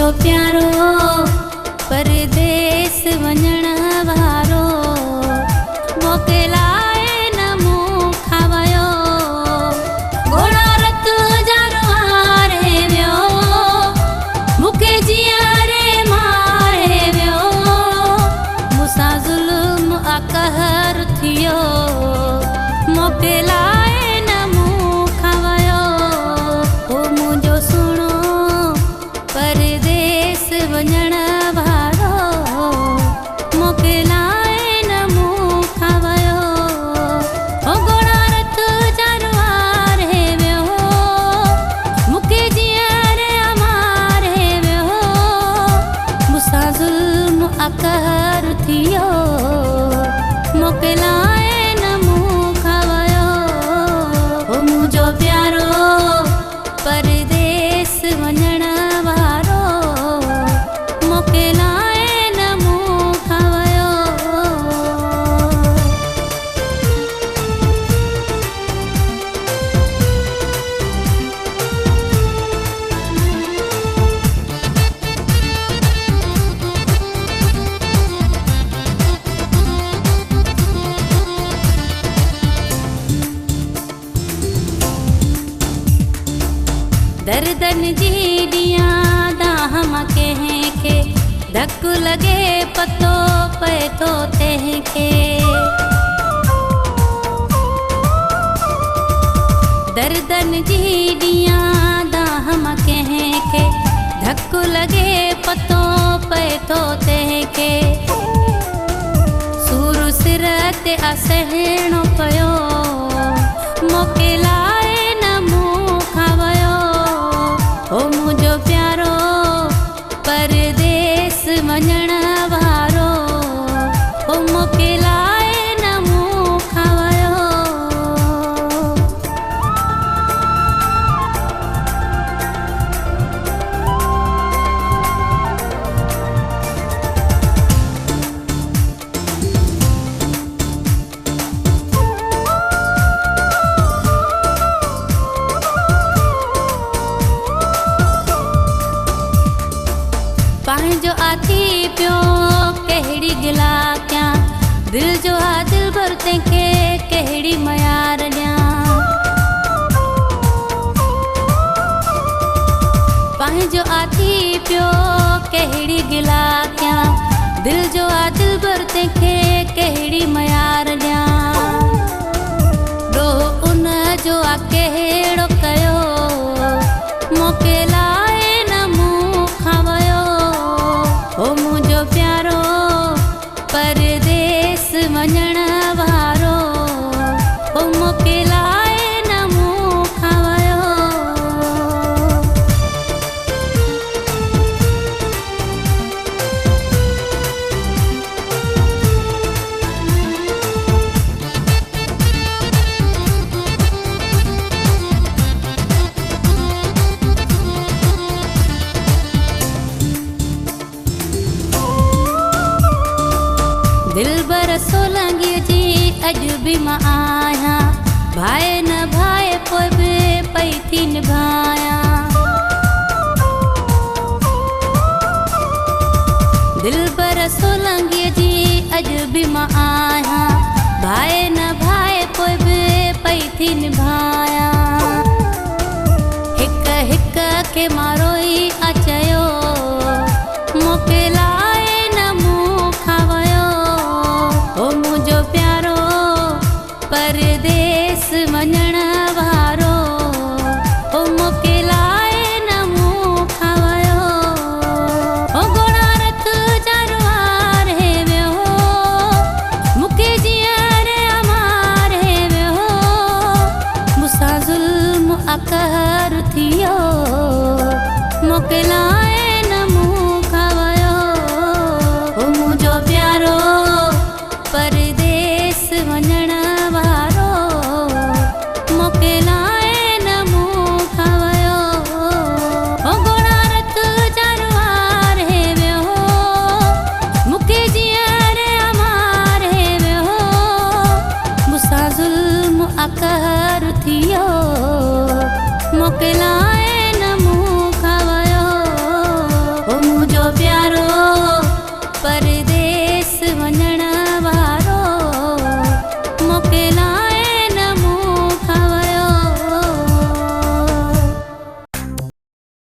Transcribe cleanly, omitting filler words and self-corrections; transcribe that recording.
मुझो प्यारो परदेस वञण वारो मोकिलाए न मूं खावयो घोड़ा रत जारो हारे वियो मूंखे जीअरे मारे वियो मूंसां ज़ुल्म अक़हर थियो मोकिलाए न मूं खावयो ओ मुंहिंजो सुहिणो परदेस वञण वारो मोकिलाए न मूं खावयो ओ घोड़ा रत जारो हारे वियो मूंखे जीअरे मारे वियो मूंसां ज़ुल्म अक़हर थियो मोकिलाए न मूं खावयो ओ मुंहिंजो प्यारो परदेस वञण वारो मोकिलाए न मूं खावयो दर्दन जी ॾियां दाहम कंहिंखे धक लॻे पतो पए थो तंहिंखे दर्दन जी ॾियां दाहम कंहिंखे धक लॻे पतो पए थो तंहिंखे सूर सिर ते असहिणो पियो मोकिलाए न मूं खावयो ओ मुंहिंजो प्यारो परदेस वञण वारो ओ मोकिलाए न मूं खावयो पंहिंजो आथी पियो कहिड़ी गिला कयां दिल जो हा दिल भर तंहिंखे कहिड़ी मयार ॾियां पंहिंजो आथी पियो कहिड़ी गिला कयां दिल जो हा दिल भर तंहिंखे कहिड़ी मयार ॾियां ॾोह उन जो आ कहिड़ो कयो मोकिलाए न मूं खावयो ओ मुंहिंजो प्यारो परदेस वञण वारो ओ मोकिलाए न मूं खावयो दिलबर सोलंगी जी अॼु बि मां आहियां भाए न भाए पोइ बि पई थी निभायां दिलबर सोलंगी जी अॼु बि मां आहियां भाए न भाए पोइ बि पई थी निभायां हिक हिक खे मारो ई अचयो मोकिलाए न मूं खावयो ओ मुंहिंजो प्यारो परदेस वञण वारो ओ मोकिलाए न मूं खावयो ओ घोड़ा रत जारो हारे वियो मूंखे जीअरे मारे वियो मूंसां ज़ुल्म अक़हर थियो मोकिलाए न मूं खावयो ओ मुंहिंजो प्यारो परदेस वञण वारो मोकिलाए न मूं खावयो ओ घोड़ा रत जारो हारे वियो मूंखे जीअरे मारे वियो मूंसां ज़ुल्म अक़हर थियो मोकिलाए